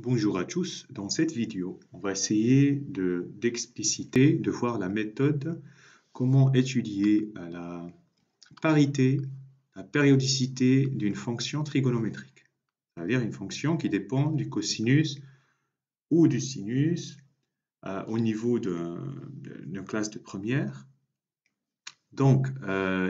Bonjour à tous, dans cette vidéo, on va essayer d'expliciter, de voir la méthode, comment étudier la parité, la périodicité d'une fonction trigonométrique. C'est-à-dire une fonction qui dépend du cosinus ou du sinus au niveau d'une classe de première. Donc,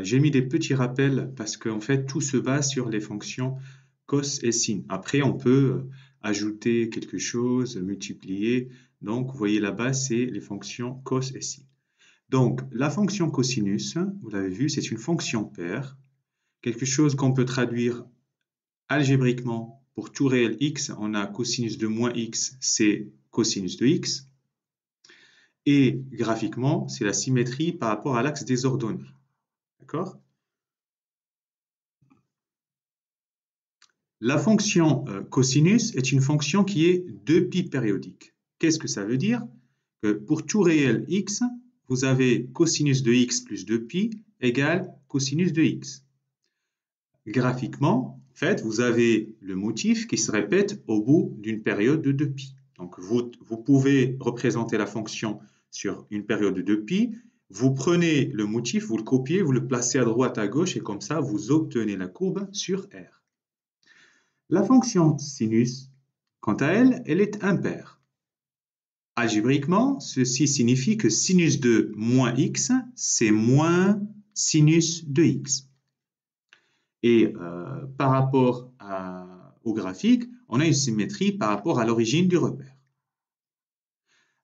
j'ai mis des petits rappels parce qu'en fait, tout se base sur les fonctions cos et sin. Après, on peut ajouter quelque chose, multiplier. Donc, vous voyez là-bas, c'est les fonctions cos et sin. Donc, la fonction cosinus, vous l'avez vu, c'est une fonction paire. Quelque chose qu'on peut traduire algébriquement pour tout réel x. On a cosinus de moins x, c'est cosinus de x. Et graphiquement, c'est la symétrie par rapport à l'axe des ordonnées. D'accord? La fonction cosinus est une fonction qui est 2π périodique. Qu'est-ce que ça veut dire? Que pour tout réel x, vous avez cosinus de x plus 2π égale cosinus de x. Graphiquement, en fait, vous avez le motif qui se répète au bout d'une période de 2π. Donc, vous pouvez représenter la fonction sur une période de 2π. Vous prenez le motif, vous le copiez, vous le placez à droite, à gauche, et comme ça, vous obtenez la courbe sur R. La fonction sinus, quant à elle, elle est impaire. Algébriquement, ceci signifie que sinus de moins x, c'est moins sinus de x. Et par rapport au graphique, on a une symétrie par rapport à l'origine du repère.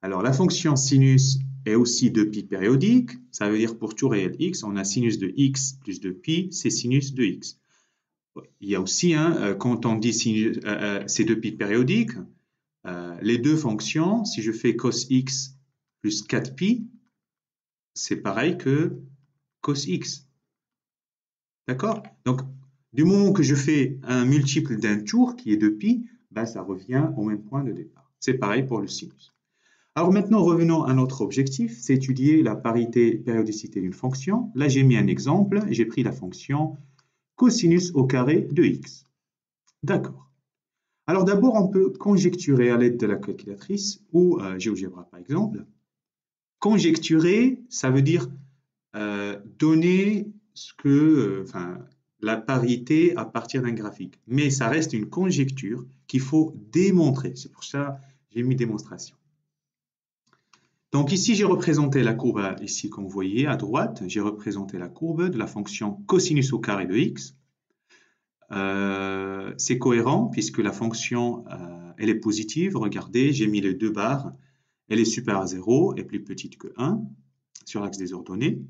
Alors, la fonction sinus est aussi 2π périodique. Ça veut dire pour tout réel x, on a sinus de x plus 2π, c'est sinus de x. Il y a aussi, quand on dit ces 2π périodiques, les deux fonctions, si je fais cos x plus 4π, c'est pareil que cos x. D'accord? Donc, du moment que je fais un multiple d'un tour qui est 2π, ben, ça revient au même point de départ. C'est pareil pour le sinus. Alors maintenant, revenons à notre objectif, c'est étudier la parité périodicité d'une fonction. Là, j'ai mis un exemple, j'ai pris la fonction cosinus au carré de x. D'accord. Alors d'abord, on peut conjecturer à l'aide de la calculatrice ou GeoGebra par exemple. Conjecturer, ça veut dire donner la parité à partir d'un graphique. Mais ça reste une conjecture qu'il faut démontrer. C'est pour ça que j'ai mis démonstration. Donc ici, j'ai représenté la courbe, ici comme vous voyez à droite, j'ai représenté la courbe de la fonction cosinus au carré de x. C'est cohérent puisque la fonction elle est positive. Regardez, j'ai mis les deux barres. Elle est supérieure à 0 et plus petite que 1 sur l'axe des ordonnées.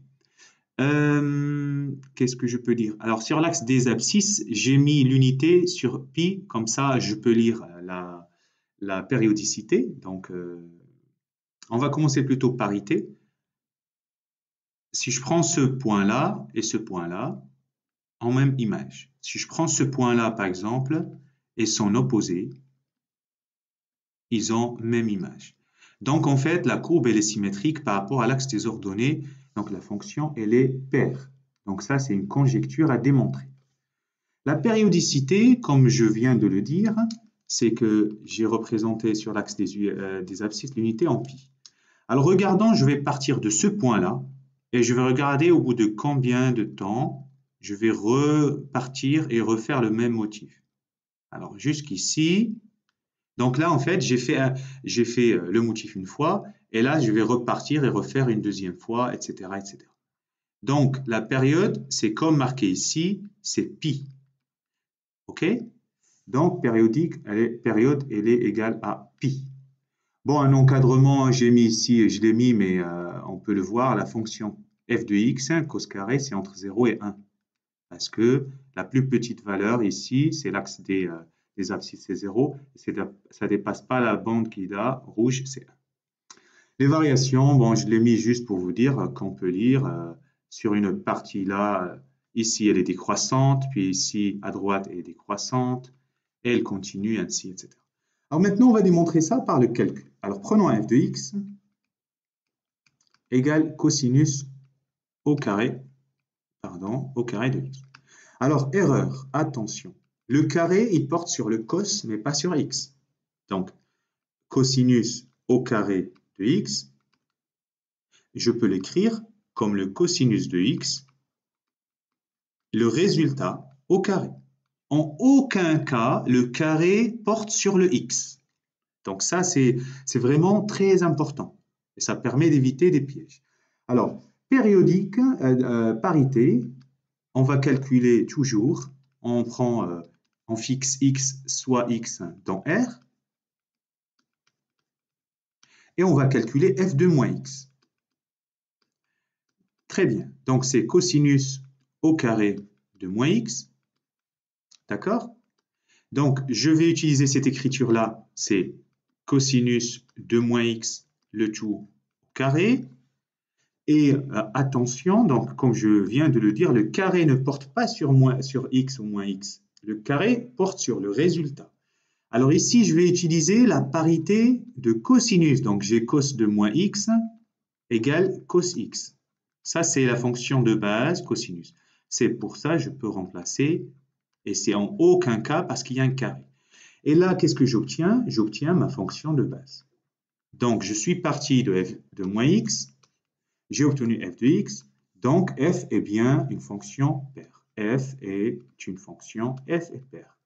Qu'est-ce que je peux dire? Alors, sur l'axe des abscisses, j'ai mis l'unité sur pi. Comme ça, je peux lire la périodicité. Donc, on va commencer plutôt parité. Si je prends ce point-là et ce point-là, en même image. Si je prends ce point-là, par exemple, et son opposé, ils ont même image. Donc, en fait, la courbe, elle est symétrique par rapport à l'axe des ordonnées. Donc, la fonction, elle est paire. Donc, ça, c'est une conjecture à démontrer. La périodicité, comme je viens de le dire, c'est que j'ai représenté sur l'axe des abscisses l'unité en pi. Alors, regardons, je vais partir de ce point-là et je vais regarder au bout de combien de temps je vais repartir et refaire le même motif. Alors, jusqu'ici, donc là, en fait, j'ai fait le motif une fois, et là, je vais repartir et refaire une deuxième fois, etc., etc. Donc, la période, c'est comme marqué ici, c'est pi. OK? Donc, période, elle est égale à pi. Bon, un encadrement, j'ai mis ici, je l'ai mis, mais on peut le voir, la fonction f de x, cos carré, c'est entre 0 et 1. Parce que la plus petite valeur ici, c'est l'axe des abscisses, c'est 0. Ça ne dépasse pas la bande qui est là, rouge, c'est 1. Les variations, bon, je l'ai mis juste pour vous dire qu'on peut lire sur une partie là, ici elle est décroissante, puis ici à droite elle est décroissante, et elle continue ainsi, etc. Alors maintenant, on va démontrer ça par le calcul. Alors prenons f de x égale cosinus au carré de x. Alors, erreur, attention. Le carré, il porte sur le cos, mais pas sur x. Donc, cosinus au carré de x, je peux l'écrire comme le cosinus de x, le résultat au carré. En aucun cas, le carré porte sur le x. Donc ça, c'est vraiment très important. Et ça permet d'éviter des pièges. Alors, périodique, parité, on va calculer toujours, on fixe x soit x dans R, et on va calculer f de moins x. Très bien, donc c'est cosinus au carré de moins x, d'accord? Donc, je vais utiliser cette écriture-là, c'est cosinus de moins x, le tout au carré. Et attention, donc comme je viens de le dire, le carré ne porte pas sur x ou moins x. Le carré porte sur le résultat. Alors ici, je vais utiliser la parité de cosinus. Donc j'ai cos de moins x égale cos x. Ça, c'est la fonction de base cosinus. C'est pour ça que je peux remplacer, et c'est en aucun cas parce qu'il y a un carré. Et là, qu'est-ce que j'obtiens? J'obtiens ma fonction de base. Donc, je suis parti de f de moins x, j'ai obtenu f de x, donc f est bien une fonction paire. F est une fonction, f est paire.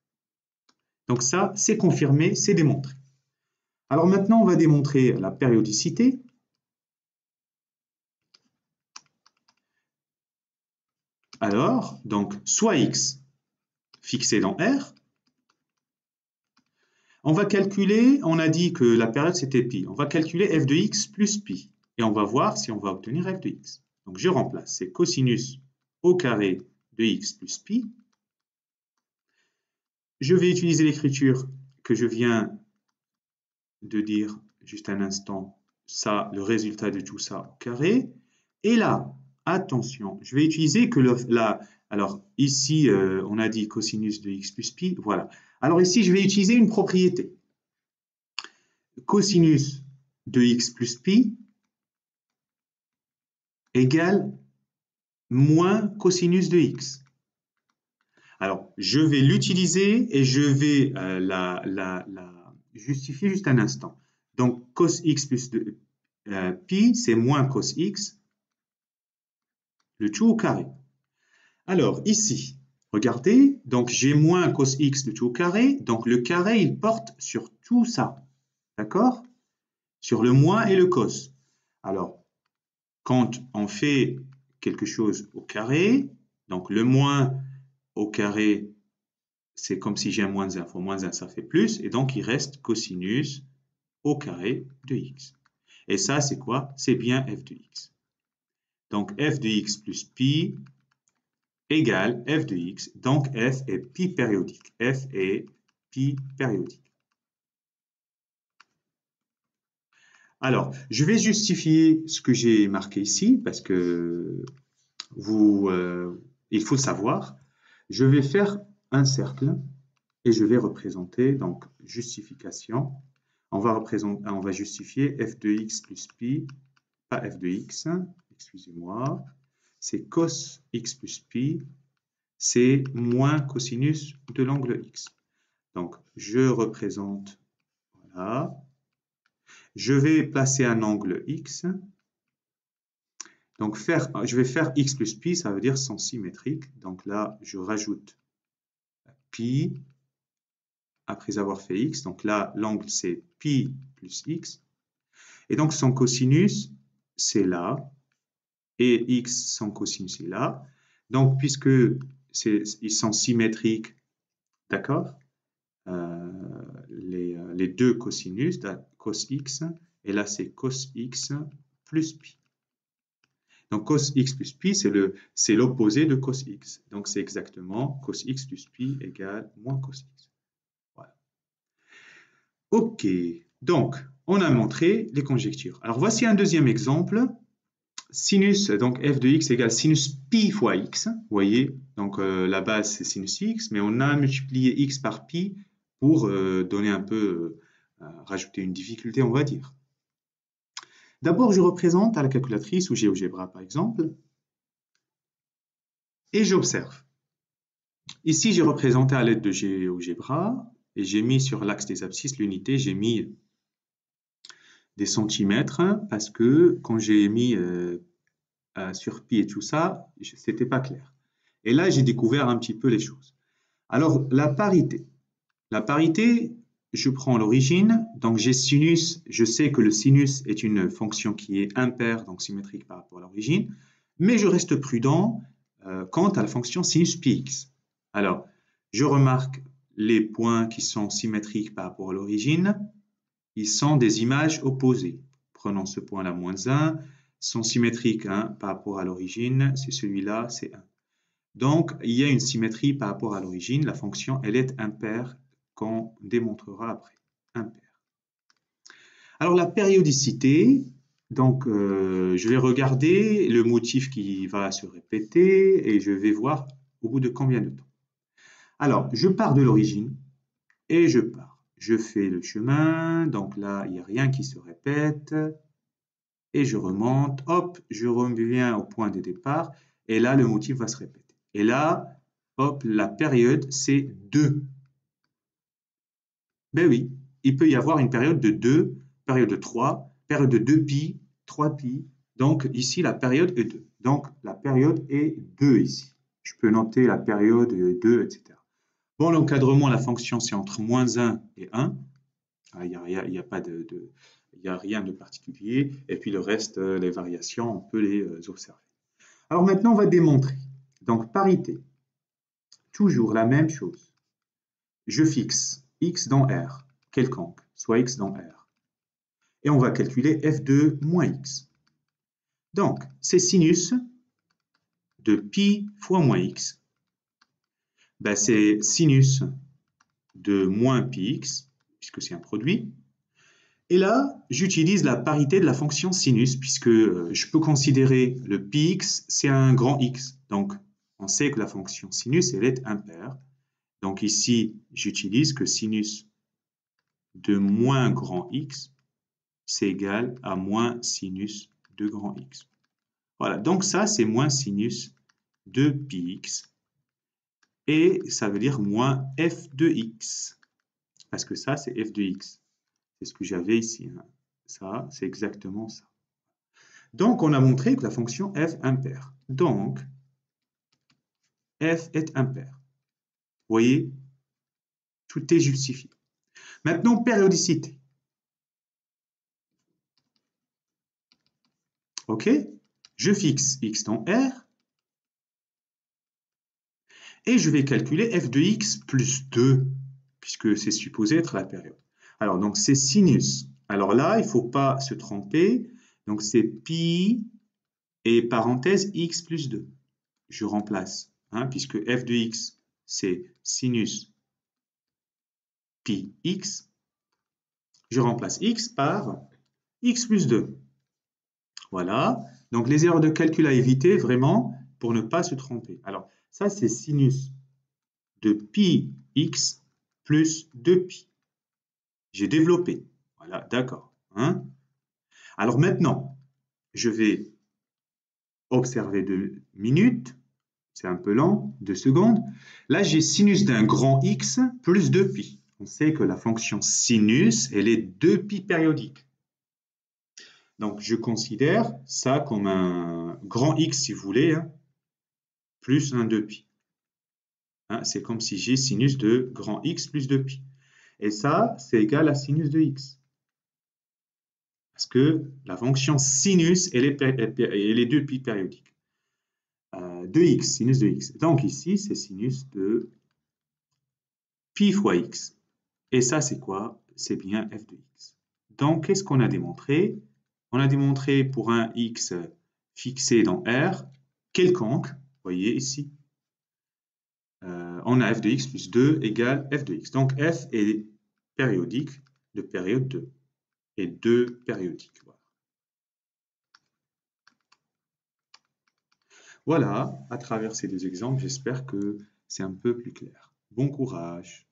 Donc ça, c'est confirmé, c'est démontré. Alors maintenant, on va démontrer la périodicité. Alors, donc, soit x fixé dans R, on va calculer, on a dit que la période c'était pi, on va calculer f de x plus pi, et on va voir si on va obtenir f de x. Donc je remplace, c'est cosinus au carré de x plus pi. Je vais utiliser l'écriture que je viens de dire juste un instant, ça, le résultat de tout ça au carré. Et là, attention, je vais utiliser que alors ici, on a dit cosinus de x plus pi, voilà. Alors ici, je vais utiliser une propriété. Cosinus de x plus pi égale moins cosinus de x. Alors, je vais l'utiliser et je vais la justifier juste un instant. Donc, cos x plus pi, c'est moins cos x, le tout au carré. Alors, ici, regardez, donc j'ai moins cos x, le tout au carré, donc le carré, il porte sur tout ça, d'accord? Sur le moins et le cos. Alors, quand on fait quelque chose au carré, donc le moins au carré, c'est comme si j'ai un moins 1 fois moins 1, ça fait plus, et donc il reste cosinus au carré de x. Et ça, c'est quoi? C'est bien f de x. Donc f de x plus pi égale f de x, donc f est pi périodique. F est pi périodique. Alors, je vais justifier ce que j'ai marqué ici, parce que il faut savoir. Je vais faire un cercle et je vais représenter, donc, justification. On va justifier f de x plus pi, pas f de x, excusez-moi, c'est cos x plus pi, c'est moins cosinus de l'angle x. Donc, je représente, voilà. Je vais placer un angle x. Donc, je vais faire x plus pi, ça veut dire sens symétrique. Donc là, je rajoute pi après avoir fait x. Donc là, l'angle, c'est pi plus x. Et donc, son cosinus, c'est là. Et x, son cosinus, c'est là. Donc, puisque ils sont symétriques, d'accord, les deux cosinus, cos x, et là, c'est cos x plus pi. Donc, cos x plus pi, c'est l'opposé de cos x. Donc, c'est exactement cos x plus pi égale moins cos x. Voilà. OK. Donc, on a montré les conjectures. Alors, voici un deuxième exemple. Sinus, donc f de x égale sinus pi fois x. Vous voyez, donc la base, c'est sinus x, mais on a multiplié x par pi pour donner un peu, rajouter une difficulté, on va dire. D'abord, je représente à la calculatrice ou GeoGebra, par exemple, et j'observe. Ici, j'ai représenté à l'aide de GeoGebra. et j'ai mis sur l'axe des abscisses l'unité, j'ai mis des centimètres parce que quand j'ai mis sur pi et tout ça, c'était pas clair. Et là, j'ai découvert un petit peu les choses. Alors, la parité. La parité, je prends l'origine, donc j'ai sinus, je sais que le sinus est une fonction qui est impaire, donc symétrique par rapport à l'origine, mais je reste prudent quant à la fonction sinus px. Alors, je remarque les points qui sont symétriques par rapport à l'origine, ils sont des images opposées. Prenons ce point-là, moins 1, sont symétriques par rapport à l'origine, c'est celui-là, c'est 1. Donc, il y a une symétrie par rapport à l'origine, la fonction, elle est impaire, qu'on démontrera après, impaire. Alors, la périodicité, donc je vais regarder le motif qui va se répéter et je vais voir au bout de combien de temps. Alors, je pars de l'origine et je pars. Je fais le chemin, donc là, il n'y a rien qui se répète. Et je remonte, hop, je reviens au point de départ, et là, le motif va se répéter. Et là, hop, la période, c'est 2. Ben oui, il peut y avoir une période de 2, période de 3, période de 2π, 3π. Donc, ici, la période est 2. Donc, la période est 2 ici. Je peux noter la période 2, etc. Bon, l'encadrement, la fonction, c'est entre moins 1 et 1. Il n'y a pas il n'y a rien de particulier. Et puis le reste, les variations, on peut les observer. Alors maintenant, on va démontrer. Donc, parité. Toujours la même chose. Je fixe x dans R, quelconque, soit x dans R. Et on va calculer f2 moins x. Donc, c'est sinus de pi fois moins x. Ben, c'est sinus de moins πx, puisque c'est un produit. Et là, j'utilise la parité de la fonction sinus, puisque je peux considérer le πx, c'est un grand x. Donc, on sait que la fonction sinus, elle est impaire. Donc ici, j'utilise que sinus de moins grand x, c'est égal à moins sinus de grand x. Voilà, donc ça, c'est moins sinus de πx. Et ça veut dire moins f de x. Parce que ça, c'est f de x. C'est ce que j'avais ici. Ça, c'est exactement ça. Donc, on a montré que la fonction f impaire. Donc, f est impaire. Vous voyez, tout est justifié. Maintenant, périodicité. OK? Je fixe x dans R et je vais calculer f de x plus 2, puisque c'est supposé être la période. Alors, donc, c'est sinus. Alors là, il ne faut pas se tromper. Donc, c'est pi et parenthèse x plus 2. Je remplace, puisque f de x, c'est sinus pi x. Je remplace x par x plus 2. Voilà. Donc, les erreurs de calcul à éviter, vraiment, pour ne pas se tromper. Alors, ça, c'est sinus de pi x plus 2pi. J'ai développé. Voilà, d'accord. Alors maintenant, je vais observer 2 minutes. C'est un peu lent, 2 secondes. Là, j'ai sinus d'un grand X plus 2pi. On sait que la fonction sinus, elle est 2pi périodique. Donc, je considère ça comme un grand X, si vous voulez, plus un 2pi. C'est comme si j'ai sinus de grand X plus 2pi. Et ça, c'est égal à sinus de X. Parce que la fonction sinus, elle est 2pi périodique. 2x, sinus de x. Donc ici, c'est sinus de pi fois x. Et ça, c'est quoi? C'est bien f de x. Donc, qu'est-ce qu'on a démontré? On a démontré pour un x fixé dans R, quelconque, vous voyez ici, on a f de x plus 2 égale f de x. Donc, f est périodique de période 2 et 2 périodique. Voilà, à travers ces deux exemples, j'espère que c'est un peu plus clair. Bon courage!